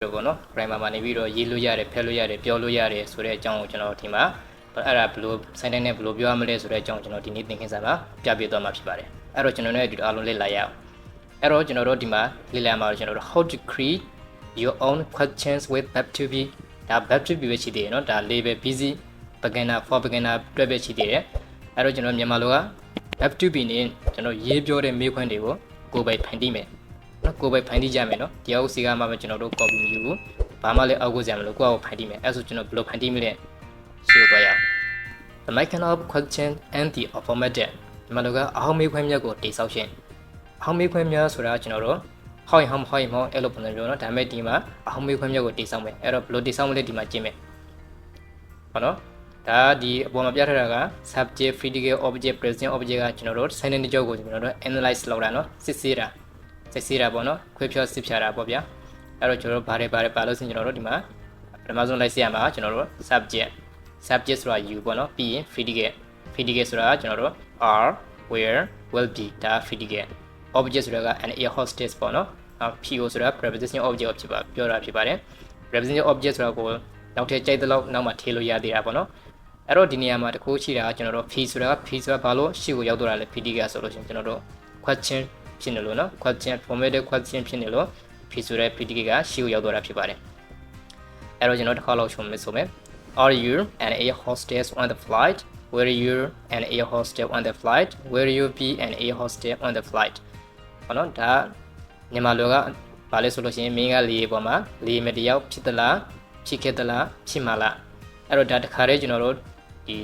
ပေါ့နော် grammar မှာနေပြီးတော့ရေးလို့ရတယ်ဖတ်လို့ရတယ်ပြောလို့ရတယ်ဆိုတဲ့အကြောင်းကိုကျွန်တော်ဒီမှာအဲ့ဒါဘယ်လို sentence နဲ့ဘယ်လိုပြောရမလဲဆိုတဲ့အကြောင်းကျွန်တော်ဒီနေ့သင်ခန်းစာမှာပြပြသွားမှာဖြစ်ပါတယ်အဲ့တော့ကျွန်တော်တို့အားလုံးလေ့လာရအောင်အဲ့တော့ကျွန်တော်တို့ဒီမှာလေ့လာမှာကျွန်တော်တို့ how to create your own questions with verb2b ဒါ verb2b ပဲရှိသေးတယ်เนาะဒါ label busy beginner for beginner အတွက်ပဲရှိသေးတယ်အဲ့တော့ကျွန်တော်မြန်မာလိုက verb2b နဲ့ကျွန်တော်ရေးပြောတဲ့မေးခွန်းတွေကိုကိုယ်ပိုင်ဖန်တီးမယ်နော်ကိုယ်ပိုင်ဖန်တီးကြမယ်နော်ဒီအောက်စီကမှပဲကျွန်တော်တို့ copy မယူဘူးဘာမှလည်းအောက်ကိုစရာမလိုကိုယ့်အောက်ဖန်တီးမယ်အဲ့ဆိုကျွန်တော်ဘယ်လိုဖန်တီးမလဲရှင်းသွားရအောင် The mechanic of question and the formatted ဒီမှာတော့အဟောင်းမေးခွန်းများကိုတိစောက်ရှင်းအဟောင်းမေးခွန်းများဆိုတာကျွန်တော်တို့ဟောင်းအဲ့လိုပုံစံမျိုးနော်ဒါပေမဲ့ဒီမှာအဟောင်းမေးခွန်းများကိုတိစောက်မယ်အဲ့တော့ဘယ်လိုတိစောက်မလဲဒီမှာကြည့်မယ်ဟုတ်နော်ဒါဒီအပေါ်မှာပြထားတာက subject predicate object present object ကကျွန်တော်တို့ sentence တစ်ကြောကိုကျွန်တော်တို့ analyze လုပ်တာနော်စစ်ဆေးတာပေါ့နော်ခွဲဖြောစစ်ဖြာတာပေါ့ဗျာအဲ့တော့ကျွန်တော်တို့ဘာတွေပါလို့ဆိုရင်ကျွန်တော်တို့ဒီမှာပထမဆုံးလိုက်စီရမှာကျွန်တော်တို့ subject ဆိုတာ you ပေါ့နော်ပြီးရင် predicate ဆိုတာကျွန်တော်တို့ are where will be ဒါ predicate object ဆိုတာက an air hostess ပေါ့နော်PO ဆိုတာ preposition object ဖြစ်ပါပြောတာဖြစ်ပါတယ် preposition object ဆိုတာကိုနောက်ထပ်ကြိုက်တဲ့လောက်နောက်မှထည့်လို့ရသေးတာပေါ့နော်အဲ့တော့ဒီနေရာမှာတခုရှိတာကကျွန်တော်တို့ ဆိုတာဘာလို့ရှေ့ကိုရောက်တော့တာလဲ predicate ဆိုလို့ရှိရင်ကျွန်တော်တို့ questionဖြစ်နေလို့နော် question formatted question ဖြစ်နေလို့ ဆိုတဲ့ predicate ကရှေ့ကိုရောက်တော့တာဖြစ်ပါတယ်အဲ့တော့ကျွန်တော်တစ်ခါလောက်ရှုံးမယ်ဆိုမယ် Are you an air hostess on the flight? Were you an air hostess on the flight? Will you be an air hostess on the flight? ဘာလို့ဒါမြန်မာလိုကဘာလဲဆိုလို့ရှိရင်မင်းကလေပေါ်မှာလေမတယောက်ဖြစ်သလားဖြစ်ခဲ့သလားဖြစ်မှာလားအဲ့တော့ဒါတခါတည်းကျွန်တော်တို့ဒီ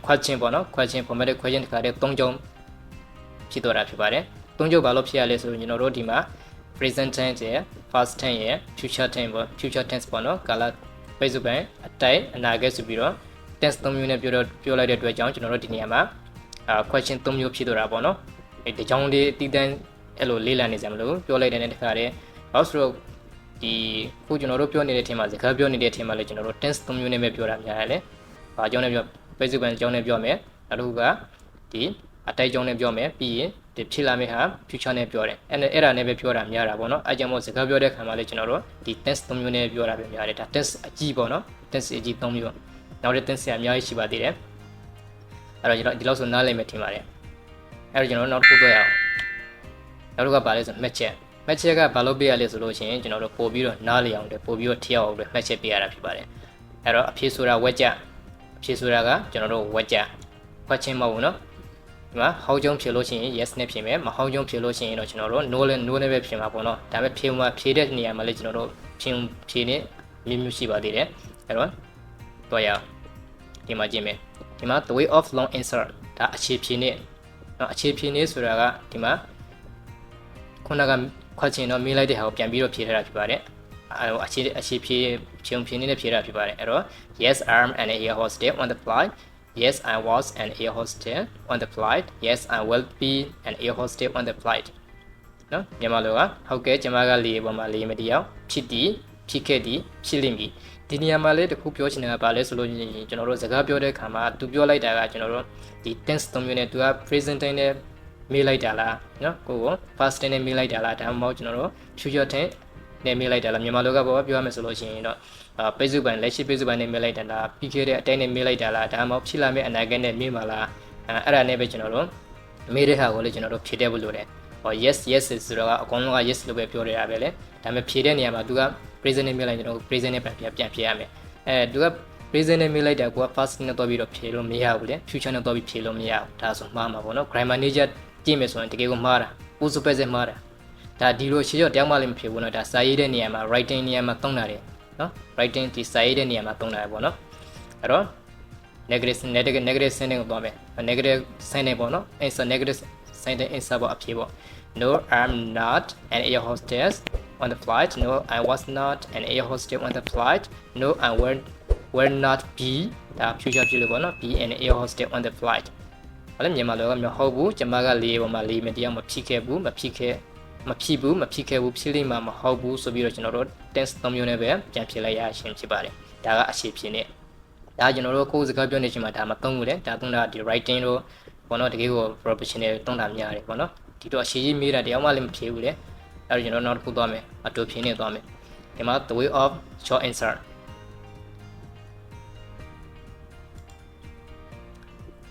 question ပေါ့နော် question formatted question တခါတည်း၃ကြုံဖြစ်တော့တာဖြစ်ပါတယ်၃ကြုံဘာလို့ဖြစ်ရလဲဆိုတော့ကျွန်တော်တို့ဒီမှာ present tense ရယ် past tense ရယ် future tense ပေါ့ future tense ပေါ့နော်ကာလပိတ်စုပိုင်းအတိုက်အနာဂတ်ဆိုပြီးတော့ tense ၃မျိုးနဲ့ပြောလိုက်တဲ့အတွက်ကြောင့်ကျွန်တော်တို့ဒီနေရာမှာquestion ၃မျိုးဖြစ်တော့တာပေါ့နော်ဒီကြောင့်လေးတည်တန်းအဲ့လိုလေးလံနေစရာမလိုပြောလိုက်တဲ့တခါတည်းဘာလို့ဆိုတော့ဒီခုကျွန်တော်တို့ပြောနေတဲ့ team မှာစကားပြောနေတဲ့ team မှာလည်းကျွန်တော်တို့ tense ၃မျိုးနဲ့ပဲပြောတာများတယ်လေဘာကြောင့်လဲပြောပိတ်စုပိုင်းအကြောင်းနဲ့ပြောမယ်နောက်တစ်ခုကဒီအတိုက်ကြောင်းနဲ့ပြောမယ်ပြီးရင်ဒီဖြစ်လာမယ့်ဟာ future နဲ့ပြောတယ်အဲ့ဒါနဲ့ပဲပြောတာများတာပေါ့နော်အဲ့ကြောင့်မို့စကားပြောတဲ့ခါမှာလည်းကျွန်တော်တို့ဒီ tense ၃မျိုးနဲ့ပြောတာပဲများတယ်ဒါ tense အကြီးပေါ့နော် tense အကြီး၃မျိုးနောက်တဲ့ tense အများကြီးရှိပါသေးတယ်အဲ့တော့ကျွန်တော်ဒီလောက်ဆိုနားလည်မယ်ထင်ပါတယ်အဲ့တော့ကျွန်တော်နောက်တစ်ခုတွေ့ရအောင်နောက်တစ်ခုကပါလဲဆို match check ကဘာလို့ပေးရလဲဆိုလို့ရှိရင်ကျွန်တော်တို့ပို့ပြီးတော့နားလည်အောင်တယ်ပို့ပြီးတော့ထည့်အောင်တယ် match check ပေးရတာဖြစ်ပါတယ်အဲ့တော့အဖြေဆိုတာဝက်ကြအဖြေဆိုတာကကျွန်တော်တို့ဝက်ကြခွက်ချင်းမဟုတ်ဘူးနော်ဒီမှာဟောင်းကျုံဖြေလို့ရှိရင် yes နဲ့ဖြေမယ်မဟောင်းကျုံဖြေလို့ရှိရင်တော့ကျွန်တော်တို့ no နဲ့ပဲဖြေမှာပေါ့နော်ဒါပေမဲ့ဖြေတဲ့နေရာမှာလည်းကျွန်တော်တို့ဖြေနေမျိုးရှိပါသေးတယ်အဲ့တော့တော့ရအောင်ဒီမှာကြည့်မယ်ဒီမှာ the way of long answer ဒါအခြေဖြေနေနော်အခြေဖြေနေဆိုတာကဒီမှာခုနကခွက်ချင်းတော့မေးလိုက်တဲ့ဟာကိုပြန်ပြီးတော့ဖြေထားတာဖြစ်ပါတယ်အခြေဖြေနေတဲ့ဖြေတာဖြစ်ပါတယ်အဲ့တော့ yes I'm an air hostess on the flight Yes, I was an air hostess on the flight. Yes, I will be an air hostess on the flight. နော်မြန်မာလိုကဟုတ်ကဲ့ကျွန်မကလေပေါ်မှာလေမတယောက်ဖြစ်သည်ဖြစ်ခဲ့သည်ဖြစ်လိမ့်မည်ဒီနေရာမှာလေးတခုပြောချင်တာကဘာလဲဆိုလို့ကျွန်တော်တို့စကားပြောတဲ့အခါမှာသူပြောလိုက်တာကကျွန်တော်တို့ဒီ tense ၃မျိုးနဲ့သူက present tense နဲ့မေးလိုက်တာလားနော်ကို past tense နဲ့မေးလိုက်တာလားဒါမှမဟုတ်ကျွန်တော်တို့ future tense နဲ့မေးလိုက်တာလားမြန်မာလိုကပြောရမယ်ဆိုလို့ရှိရင်တော့ပိတ်စုပိုင်းလက်ရှိပိတ်စုပိုင်းနဲ့မေးလိုက်တာလားပြီးခဲ့တဲ့အတိုင်းနဲ့မေးလိုက်တာလားဒါမှမဟုတ်ဖြစ်လာမယ့်အနာဂတ်နဲ့မေးမှာလားအဲ့ဒါနဲ့ပဲကျွန်တော်တို့မေးတဲ့ဟာကိုလည်းကျွန်တော်တို့ဖြေတတ်ဖို့လိုတယ်yes ဆိုတော့အကုန်လုံးက yes လို့ပဲပြောရတာပဲလေဒါပေမဲ့ဖြေတဲ့နေရာမှာသူက present နဲ့မေးလိုက်ကျွန်တော်တို့ present နဲ့ပြန်ဖြေရမယ်သူက present နဲ့မေးလိုက်တာကိုက past နဲ့တော့ပြီးတော့ဖြေလို့မရဘူးလေ future နဲ့တော့ပြီးဖြေလို့မရဘူးဒါဆိုမှားမှာပေါ့နော် grammar နည်းချက်ကြည့်မယ်ဆိုရင်တကယ်ကိုမှားတာ post present မှားတာဒါဒီလိုရှေ့ရောတယောက်မှလည်းမဖြေဘူးနော်ဒါစာရေးတဲ့နေရာမှာ writing နေရာမှာသုံးတာတယ်နော် writing ဒီစာရေးတဲ့နေရာမှာသုံးတာပေါ့နော်အဲ့တော့ negative sentence ကိုသွားမယ် negative sentence ပေါ့နော် answer negative sentence answer ပေါ့အဖြေပေါ့ no I'm not an air hostess on the flight no I was not an air hostess on the flight no I will not be ဒါ future ဖြစ်လို့ပေါ့နော် be an air hostess on the flight ဘာလဲမြန်မာလိုကမဟုတ်ဘူးကျွန်မကလေပေါ်မှာလေမတရားမဖြစ်ခဲ့ဘူးမဖြစ်ခဲ့ဘူးဖြစ်လိမ့်မှာမဟုတ်ဘူးဆိုပြီးတော့ကျွန်တော်တို့ tense ၃မျိုးနဲ့ပဲပြန်ဖြေလိုက်ရရှင်ဖြစ်ပါတယ်ဒါကအခြေဖြေနေဒါကျွန်တော်တို့ကိုယ်စကားပြောနေချိန်မှာဒါမသုံးဘူးလေဒါသုံးတာဒီ writing တို့ဘောနော်တကယ်ကို professional သုံးတာများတယ်ဘောနော်ဒီတော့အခြေကြီးမေးတာတယောက်မှလည်းမဖြေဘူးလေအဲ့တော့ကျွန်တော်နောက်တစ်ခုသွားမယ်အတူဖြေနေသွားမယ် ဒီမှာ the way of short answer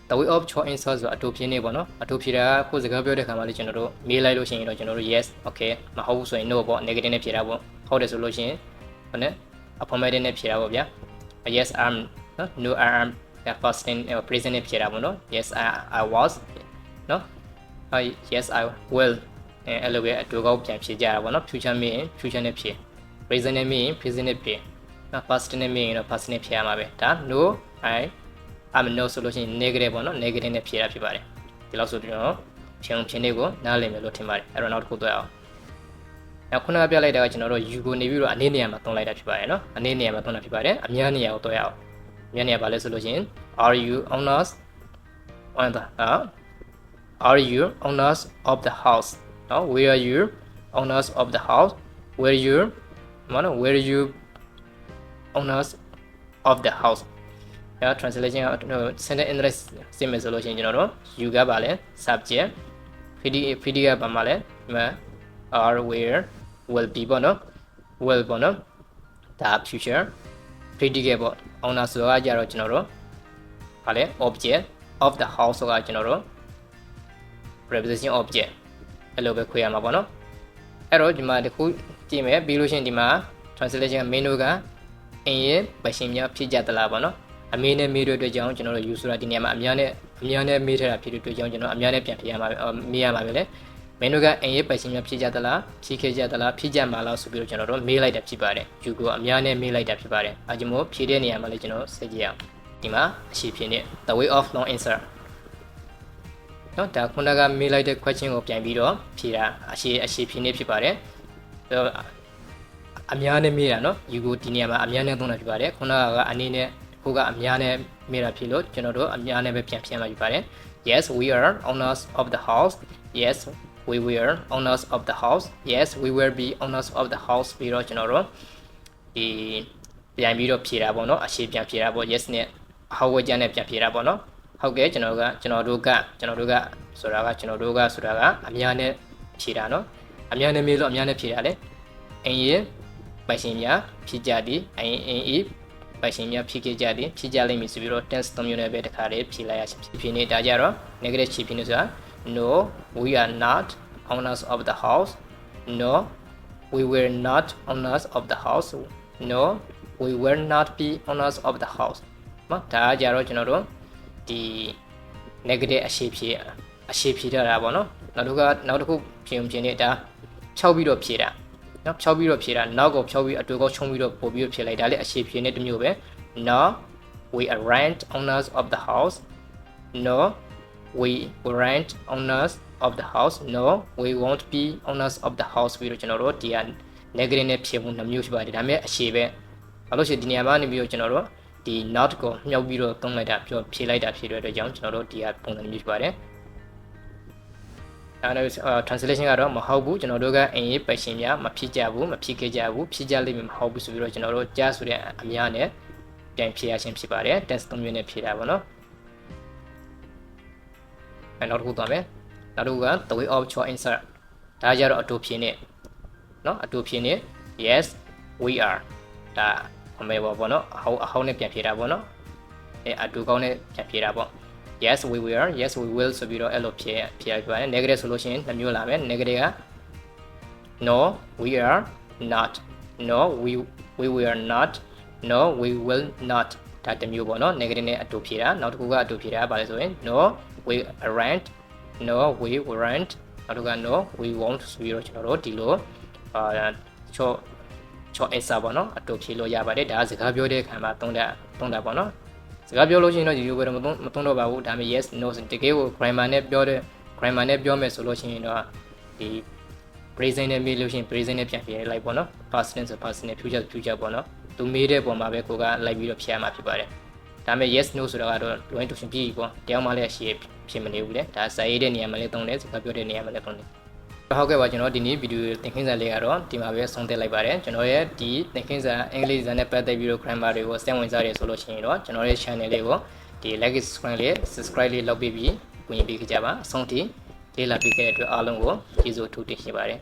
the way of short answer ဆိုအတူဖြစ်နေပေါ့နော်အတူဖြစ်တာကိုစကားပြောတဲ့ခါမှာလေကျွန်တော်တို့မေးလိုက်လို့ရှိရင်တော့ကျွန်တော်တို့ yes okay မဟုတ်ဘူးဆိုရင် no ပေါ့ negative နဲ့ဖြေတာပေါ့ဟုတ်တယ်ဆိုလို့ရှိရင်ဟုတ်နဲ့ affirmative နဲ့ဖြေတာပေါ့ဗျာ yes I'm နော် no I am past tense present နဲ့ဖြေတာပေါ့နော် yes I was နော် yes I will အဲ့လိုပဲအတူကောက်ပြန်ဖြေကြတာပေါ့နော် future မေးရင် future နဲ့ဖြေ present နဲ့မေးရင် present နဲ့ဖြေနော် past နဲ့မေးရင်တော့ past နဲ့ဖြေရမှာပဲဒါ no I'm no ဆိုလို့ရှိရင် negative ပေါ့နော် negative နဲ့ဖြေတာဖြစ်ပါတယ်ဒီလောက်ဆိုကျွန်တော်ဖြေနေကိုနားလည်မယ်လို့ထင်ပါတယ်အဲ့တော့နောက်တစ်ခုတွေ့အောင်နောက်ခုနကပြလိုက်တာကကျွန်တော်တို့ you ကိုနေပြီးတော့အနေနေရာမှာသုံးလိုက်တာဖြစ်ပါတယ်နော်အနေနေရာမှာသုံးတာဖြစ်ပါတယ်အများနေရာကိုတွေ့အောင်အများနေရာပါလဲဆိုလို့ရှိရင် are you owners on the are you owners of the house နော် where are you owners of the house where you မနော် where are you owners of the house translation sentence English စစ်မယ်ဆိုလို့ရှိရင်ကျွန်တော်တို့ you ကပါလဲ subject PD ကပါမှာလဲဒီမှာ are where will be ပေါ့နော် will ပေါ့နော်ဒါ future PD ကပေါ့ owner ဆိုတာကြတော့ကျွန်တော်တို့ပါလဲ object of the house ဆိုတာကျွန်တော်တို့ preposition object အဲ့လိုပဲခွဲရမှာပေါ့နော်အဲ့တော့ဒီမှာတခုကြည့်မယ်ပြီးလို့ရှိရင်ဒီမှာ translation က main ကအင်းရဲ့ပရှင်များဖြစ်ကြသလားပေါ့နော်အမေနဲ့မေးတဲ့အတွက်ကြောင့်ကျွန်တော်တို့ use ဆိုတာဒီနေရာမှာအများနဲ့မေးထားတာဖြစ်တဲ့အတွက်ကြောင့်ကျွန်တော်အများနဲ့ပြန်ဖြေရမှာမေးရမှာပဲလေမင်းတို့ကအင်ရဲ့ပိုင်ရှင်များဖြည့်ကြသလားဖြည့်ခဲ့ကြသလားဖြည့်ကြမှာလားဆိုပြီးတော့ကျွန်တော်တို့မေးလိုက်တာဖြစ်ပါတယ်ယူကိုအများနဲ့မေးလိုက်တာဖြစ်ပါတယ်အဲကြောင့်မို့ဖြည့်တဲ့နေရာမှာလည်းကျွန်တော်ဆက်ကြည့်အောင်ဒီမှာအရှိဖြစ်နေ the way of long answer နော်ဒါခုနကမေးလိုက်တဲ့ question ကိုပြန်ပြီးတော့ဖြည့်တာအရှိဖြစ်နေဖြစ်ပါတယ်အများနဲ့မေးတာနော်ယူကိုဒီနေရာမှာအများနဲ့သုံးတာဖြစ်ပါတယ်ခုနကအနေနဲ့ကိုကအများနဲ့မေးတာဖြစ်လို့ကျွန်တော်တို့အများနဲ့ပဲပြန်ဖြည့်မှာဖြစ်ပါတယ် yes we are owners of the house yes we were owners of the house yes we will be owners of the house ပြီးတော့ကျွန်တော်တို့ဒီပြန်ပြီးတော့ဖြည့်တာပေါ့နော်အရှိပြန်ဖြည့်တာပေါ့ yes နဲ့ဟောဝဲကြနဲ့ပြန်ဖြည့်တာပေါ့နော်ဟုတ်ကဲ့ကျွန်တော်တို့ကဆိုတာကအများနဲ့ဖြည့်တာနော်အများနဲ့မေးလို့အများနဲ့ဖြည့်တာလေအင်းရဲ့ပိုင်ရှင်များဖြည့်ကြသည်အင်းပိုင်ရှင်များဖြည့်ခဲ့ကြသည်ဖြည့်ကြလိမ့်မည်ဆိုပြီးတော့ tense 3မျိုးနဲ့ပဲတခါလေးဖြည့်လိုက်ရချင်းဖြည့်နေတာကြတော့ negative ဖြည့်နေဆိုတာno we are not owners of the house no we were not owners of the house no we will not be owners of the house နော်ဒါကြတော့ကျွန်တော်တို့ဒီ negative အရှိဖြည့်တာပေါ့နော်နောက်တစ်ခုဖြည့်နေတာ6ပြီးတော့ဖြည့်တာနော်6ပြီးတော့ဖြည့်တာနောက်ကို6ပြီးအတူကောက်ချုံပြီးတော့ပို့ပြီးတော့ဖြည့်လိုက်ဒါလည်းအရှိဖြည့်နေတစ်မျိုးပဲ no we aren't owners of the house no we weren't owners of the house no we won't be owners of the house ပြီးတော့ကျွန်တော်တို့ဒီက negative နဲ့ဖြည့်ဖို့2မျိုးရှိပါတယ်ဒါပေမဲ့အရှိပဲဘာလို့ရှိဒီနေရာမှာနေပြီးတော့ကျွန်တော်တို့ဒီ not ကိုမြှောက်ပြီးတော့သုံးလိုက်တာဖြည့်လိုက်တာဖြစ်တဲ့အတွက်ကြောင့်ကျွန်တော်တို့ဒီကပုံစံမျိုးရှိပါတယ်အဲ့ဒါ translation ကတော့မဟုတ်ဘူးကျွန်တော်တို့ကအင်ရေးပိုင်ရှင်များမဖြစ်ကြဘူးမဖြစ်ခဲ့ကြဘူးဖြစ်ကြလိမ့်မယ်မဟုတ်ဘူးဆိုပြီးတော့ကျွန်တော်တို့ကြားဆိုတဲ့အများနဲ့ပြန်ဖြည့်ရခြင်းဖြစ်ပါတယ် test 3မျိုးနဲ့ဖြည့်တာပေါ့နော်အဲ့နောက်တစ်ခုသွားမယ်နောက်တစ်ခုက the way of short answer ဒါကြတော့အတူဖြည့်နေနော်အတူဖြည့်နေ yes we are ဒါအမေပေါ့နော်အဟောင်းနဲ့ပြန်ဖြည့်တာပေါ့နော်အတူကောင်းနဲ့ပြန်ဖြည့်တာပေါ့yes we will yes we will ဆိုပြီးတော့အဲ့လိုဖြည့်ပါတယ် negative ဆိုလို့ရှိရင်2မျိုးလာမယ် negative က no we are not no we will not no we will not ဒါတစ်မျိုးပေါ့နော် negative နဲ့အတူဖြည့်တာနောက်တစ်ခုကအတူဖြည့်တာပါလဲဆိုရင် no we aren't no we weren't နောက်တစ်ခုက no we won't ဆိုပြီးတော့ကျွန်တော်တို့ဒီလိုချော answer ပေါ့နော်အတူဖြည့်လို့ရပါတယ်ဒါကစကားပြောတဲ့အခါမှာသုံးတာပေါ့နော်စကားပြောလို့ရှိရင်တော့ဒီလိုပဲမသုံးတော့ပါဘူးဒါပေမဲ့ yes no တကယ်ကို grammar နဲ့ပြောမယ်ဆိုလို့ရှိရင်တော့ဒီ present နဲ့မေးလို့ရှိရင် present နဲ့ပြန်ဖြည့်လိုက်ပေါ့နော် past tense ဆို past tense future ပေါ့နော်သူမေးတဲ့ပုံမှာပဲကိုကလိုက်ပြီးတော့ဖြည့်ရမှာဖြစ်ပါတယ်ဒါပေမဲ့ yes no ဆိုတာကတော့ doing to ပြီးပြီပေါ့တရားမှလည်းရှေ့ဖြစ်မနေဘူးလေဒါစာရေးတဲ့နေရာမှာလည်းသုံးတယ်စကားပြောတဲ့နေရာမှာလည်းသုံးတယ်ဟုတ်ကဲ့ပါကျွန်တော်ဒီနေ့ဗီဒီယိုသင်ခန်းစာလေးကတော့ဒီမှာပဲဆုံးသက်လိုက်ပါတယ်ကျွန်တော်ရဲ့ဒီသင်ခန်းစာအင်္ဂလိပ်စာနဲ့ပတ်သက်ပြီးတော့ grammar တွေကိုစိတ်ဝင်စားရဆိုလို့ရှိရင်တော့ကျွန်တော်ရဲ့ channel လေးကိုဒီ like subscribe လေးလုပ်ပြီးကူညီပေးကြပါအဆုံးထိလေ့လာပေးခဲ့တဲ့အတွက်အားလုံးကိုကျေးဇူးအထူးတင်ရှိပါတယ်